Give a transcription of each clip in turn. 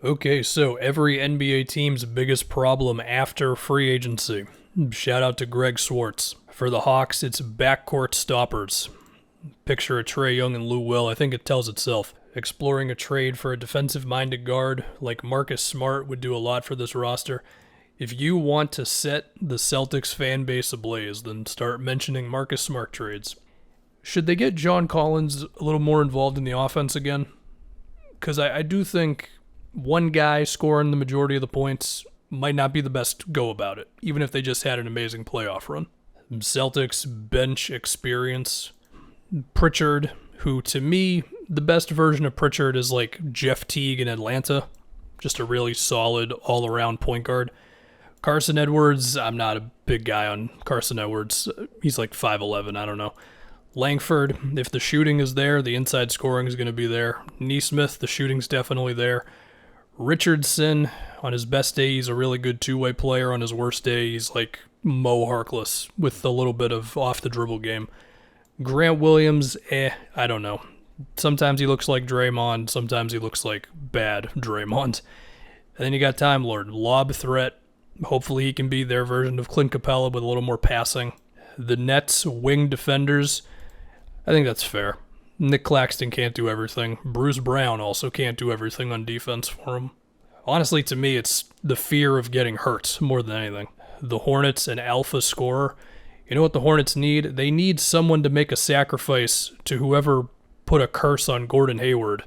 Okay, so every NBA team's biggest problem after free agency. Shout out to Greg Swartz. For the Hawks, it's backcourt stoppers. Picture a Trae Young and Lou Will. I think it tells itself. Exploring a trade for a defensive-minded guard like Marcus Smart would do a lot for this roster. If you want to set the Celtics fan base ablaze, then start mentioning Marcus Smart trades. Should they get John Collins a little more involved in the offense again? Because I do think one guy scoring the majority of the points might not be the best go about it, even if they just had an amazing playoff run. Celtics bench experience. Pritchard, who to me, the best version of Pritchard is like Jeff Teague in Atlanta. Just a really solid all-around point guard. Carson Edwards, I'm not a big guy on Carson Edwards. He's like 5'11", I don't know. Langford, if the shooting is there, the inside scoring is going to be there. Neesmith, the shooting's definitely there. Richardson, on his best day, he's a really good two-way player. On his worst day, he's like Mo Harkless with a little bit of off-the-dribble game. Grant Williams, I don't know. Sometimes he looks like Draymond, sometimes he looks like bad Draymond. And then you got Time Lord, lob threat. Hopefully he can be their version of Clint Capella with a little more passing. The Nets wing defenders, I think that's fair. Nick Claxton can't do everything. Bruce Brown also can't do everything on defense for him. Honestly, to me, it's the fear of getting hurt more than anything. The Hornets, an alpha scorer. You know what the Hornets need? They need someone to make a sacrifice to whoever put a curse on Gordon Hayward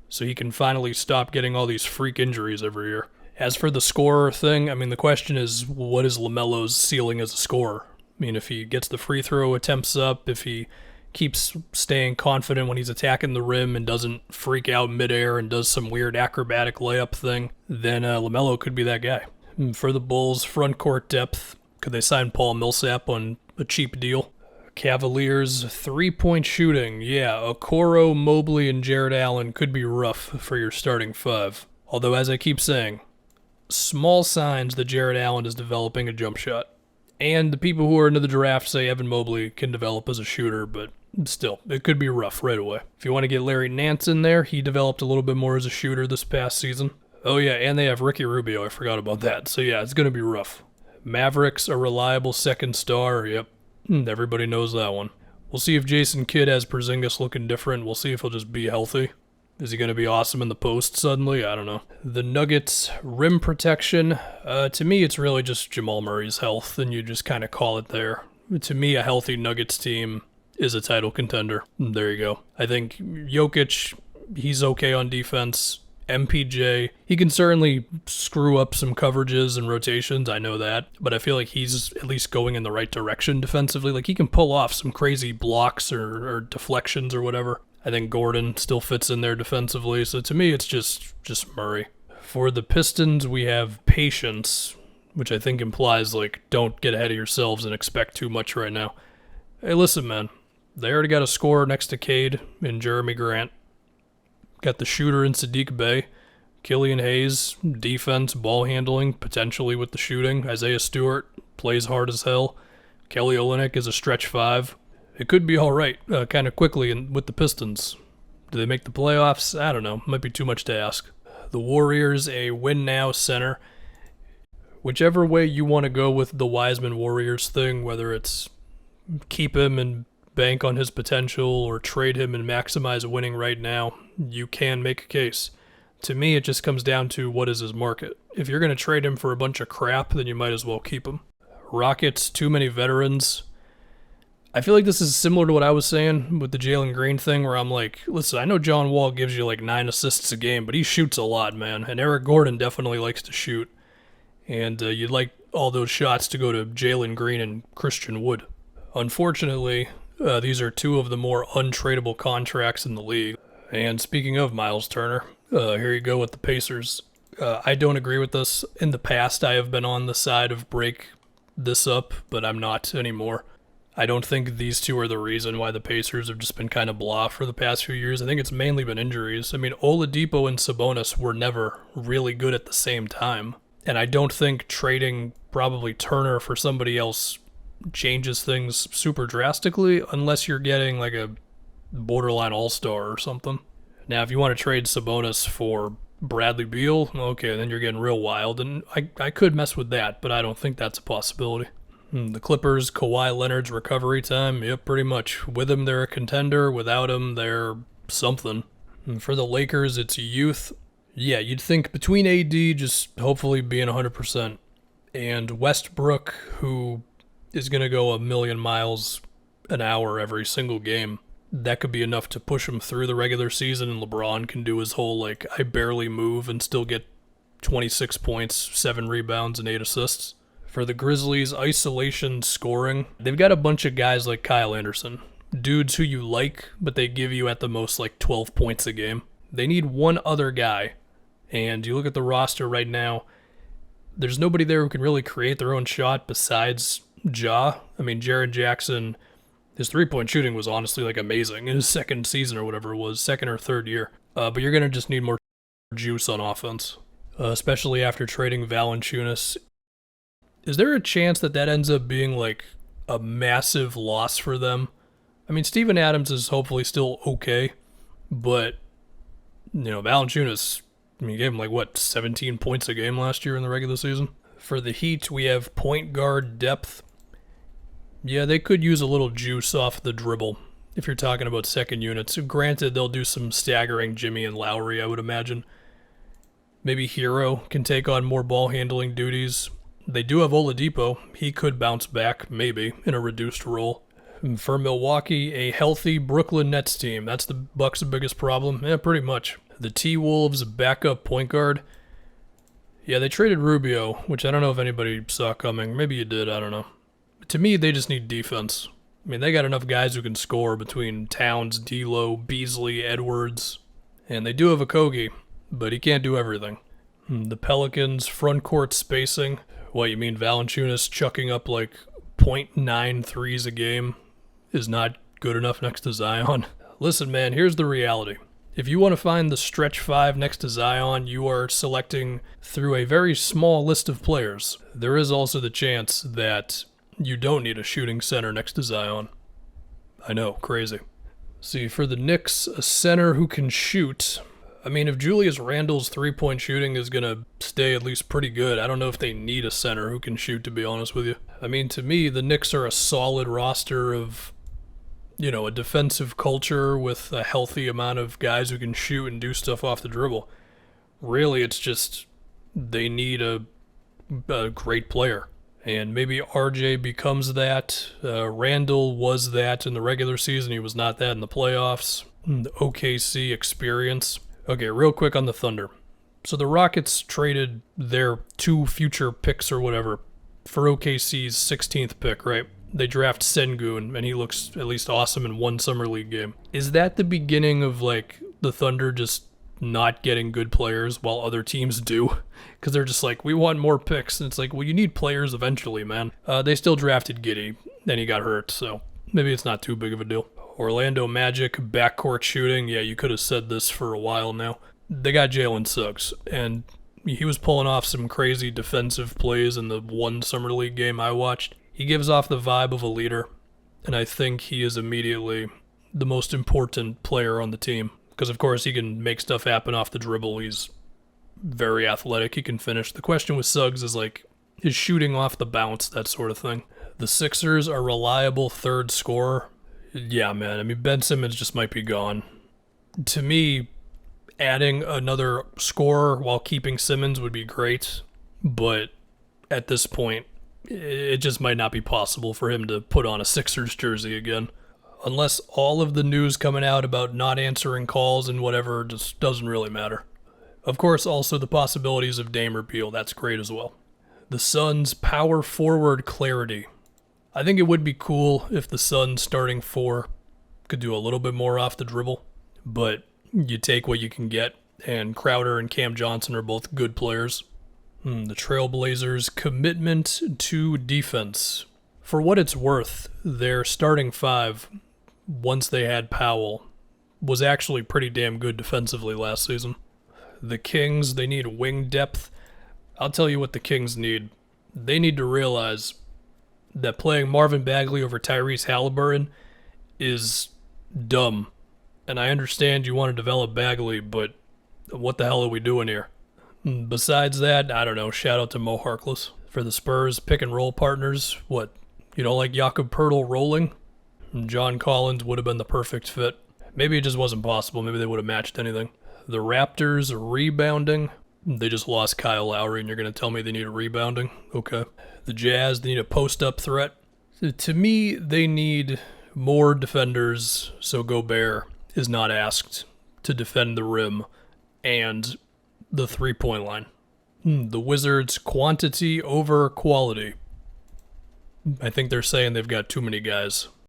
so he can finally stop getting all these freak injuries every year. As for the scorer thing, I mean, the question is, what is LaMelo's ceiling as a scorer? I mean, if he gets the free throw attempts up, if he keeps staying confident when he's attacking the rim and doesn't freak out midair and does some weird acrobatic layup thing, then LaMelo could be that guy. For the Bulls, front court depth, could they sign Paul Millsap on a cheap deal? Cavaliers, three-point shooting. Yeah, Okoro, Mobley, and Jared Allen could be rough for your starting five. Although, as I keep saying, small signs that Jared Allen is developing a jump shot. And the people who are into the draft say Evan Mobley can develop as a shooter, but still, it could be rough right away. If you want to get Larry Nance in there, he developed a little bit more as a shooter this past season. Oh yeah, and they have Ricky Rubio, I forgot about that. So yeah, it's going to be rough. Mavericks, a reliable second star, yep. Everybody knows that one. We'll see if Jason Kidd has Porzingis looking different. We'll see if he'll just be healthy. Is he going to be awesome in the post suddenly? I don't know. The Nuggets, rim protection. To me, it's really just Jamal Murray's health, and you just kind of call it there. To me, a healthy Nuggets team is a title contender. There you go. I think Jokic, he's okay on defense. MPJ, he can certainly screw up some coverages and rotations, I know that, but I feel like he's at least going in the right direction defensively. Like, he can pull off some crazy blocks or deflections or whatever. I think Gordon still fits in there defensively, so to me it's just Murray. For the Pistons, we have patience, which I think implies, like, don't get ahead of yourselves and expect too much right now. Hey, listen, man, they already got a scorer next to Cade and Jeremy Grant. Got the shooter in Sadiq Bey, Killian Hayes, defense, ball handling, potentially with the shooting. Isaiah Stewart plays hard as hell. Kelly Olynyk is a stretch five. It could be all right kind of quickly with the Pistons. Do they make the playoffs? I don't know. Might be too much to ask. The Warriors, a win-now center. Whichever way you want to go with the Wiseman Warriors thing, whether it's keep him and bank on his potential or trade him and maximize winning right now, you can make a case. To me, it just comes down to what is his market. If you're going to trade him for a bunch of crap, then you might as well keep him. Rockets, too many veterans. I feel like this is similar to what I was saying with the Jalen Green thing, where I'm like, listen, I know John Wall gives you like 9 assists a game, but he shoots a lot, man. And Eric Gordon definitely likes to shoot. And you'd like all those shots to go to Jalen Green and Christian Wood. Unfortunately, these are two of the more untradeable contracts in the league. And speaking of Myles Turner, here you go with the Pacers. I don't agree with this. In the past, I have been on the side of break this up, but I'm not anymore. I don't think these two are the reason why the Pacers have just been kind of blah for the past few years. I think it's mainly been injuries. I mean, Oladipo and Sabonis were never really good at the same time. And I don't think trading probably Turner for somebody else changes things super drastically unless you're getting like a borderline all-star or something. Now, if you want to trade Sabonis for Bradley Beal, okay, then you're getting real wild, and I could mess with that, but I don't think that's a possibility. The Clippers, Kawhi Leonard's recovery time, yep, pretty much. With him, they're a contender. Without him, they're something. And for the Lakers, it's youth. Yeah, you'd think between AD just hopefully being 100% and Westbrook, who is going to go a million miles an hour every single game, that could be enough to push him through the regular season, and LeBron can do his whole, like, I barely move and still get 26 points, 7 rebounds, and 8 assists. For the Grizzlies, isolation scoring, they've got a bunch of guys like Kyle Anderson, dudes who you like, but they give you at the most like 12 points a game. They need one other guy, and you look at the roster right now, there's nobody there who can really create their own shot besides Ja. I mean, Jaren Jackson, his three-point shooting was honestly like amazing in his second season or whatever it was, second or third year. But you're going to just need more juice on offense, especially after trading Valanciunas. Is there a chance that ends up being like a massive loss for them? I mean, Steven Adams is hopefully still okay, but, Valanciunas, you gave him 17 points a game last year in the regular season? For the Heat, we have point guard depth. Yeah, they could use a little juice off the dribble if you're talking about second units. Granted, they'll do some staggering Jimmy and Lowry, I would imagine. Maybe Hero can take on more ball handling duties. They do have Oladipo. He could bounce back, maybe, in a reduced role. For Milwaukee, a healthy Brooklyn Nets team. That's the Bucks' biggest problem? Yeah, pretty much. The T-Wolves backup point guard. Yeah, they traded Rubio, which I don't know if anybody saw coming. Maybe you did, I don't know. To me, they just need defense. I mean, they got enough guys who can score between Towns, D'Lo, Beasley, Edwards. And they do have a Kogi, but he can't do everything. The Pelicans, front court spacing. What, you mean Valanciunas chucking up like 0.9 threes a game is not good enough next to Zion? Listen, man, here's the reality. If you want to find the stretch 5 next to Zion, you are selecting through a very small list of players. There is also the chance that you don't need a shooting center next to Zion. I know, crazy. See, for the Knicks, a center who can shoot. I mean, if Julius Randle's three-point shooting is going to stay at least pretty good, I don't know if they need a center who can shoot, to be honest with you. I mean, to me, the Knicks are a solid roster of, a defensive culture with a healthy amount of guys who can shoot and do stuff off the dribble. Really, it's just they need a great player. And maybe RJ becomes that. Randle was that in the regular season. He was not that in the playoffs. The OKC experience. Okay, real quick on the Thunder. So the Rockets traded their 2 future picks or whatever for OKC's 16th pick, right? They draft Sengun, and he looks at least awesome in one summer league game. Is that the beginning of, the Thunder just not getting good players while other teams do? Because they're just like, we want more picks. And it's like, well, you need players eventually, man. They still drafted Giddey, then he got hurt, so maybe it's not too big of a deal. Orlando Magic, backcourt shooting. Yeah, you could have said this for a while now. They got Jalen Suggs, and he was pulling off some crazy defensive plays in the one summer league game I watched. He gives off the vibe of a leader, and I think he is immediately the most important player on the team. Because, of course, he can make stuff happen off the dribble. He's very athletic. He can finish. The question with Suggs is, his shooting off the bounce, that sort of thing. The Sixers are reliable third scorer. Yeah, man. I mean, Ben Simmons just might be gone. To me, adding another scorer while keeping Simmons would be great, but at this point, it just might not be possible for him to put on a Sixers jersey again. Unless all of the news coming out about not answering calls and whatever just doesn't really matter. Of course, also the possibilities of Dame or Beal, that's great as well. The Suns' power forward clarity. I think it would be cool if the Suns starting 4 could do a little bit more off the dribble, but you take what you can get, and Crowder and Cam Johnson are both good players. The Trailblazers' commitment to defense. For what it's worth, their starting 5, once they had Powell, was actually pretty damn good defensively last season. The Kings, they need wing depth. I'll tell you what the Kings need. They need to realize that playing Marvin Bagley over Tyrese Halliburton is dumb. And I understand you want to develop Bagley, but What the hell are we doing here? Besides that, I don't know. Shout out to Mo Harkless. For the Spurs pick and roll partners, what? You don't like Jakob Poeltl rolling? John Collins would have been the perfect fit. Maybe it just wasn't possible. Maybe they would have matched anything. The Raptors rebounding. They just lost Kyle Lowry, and you're going to tell me they need a rebounding? Okay. The Jazz, they need a post-up threat. To me, they need more defenders, so Gobert is not asked to defend the rim and the three-point line. The Wizards, quantity over quality. I think they're saying they've got too many guys.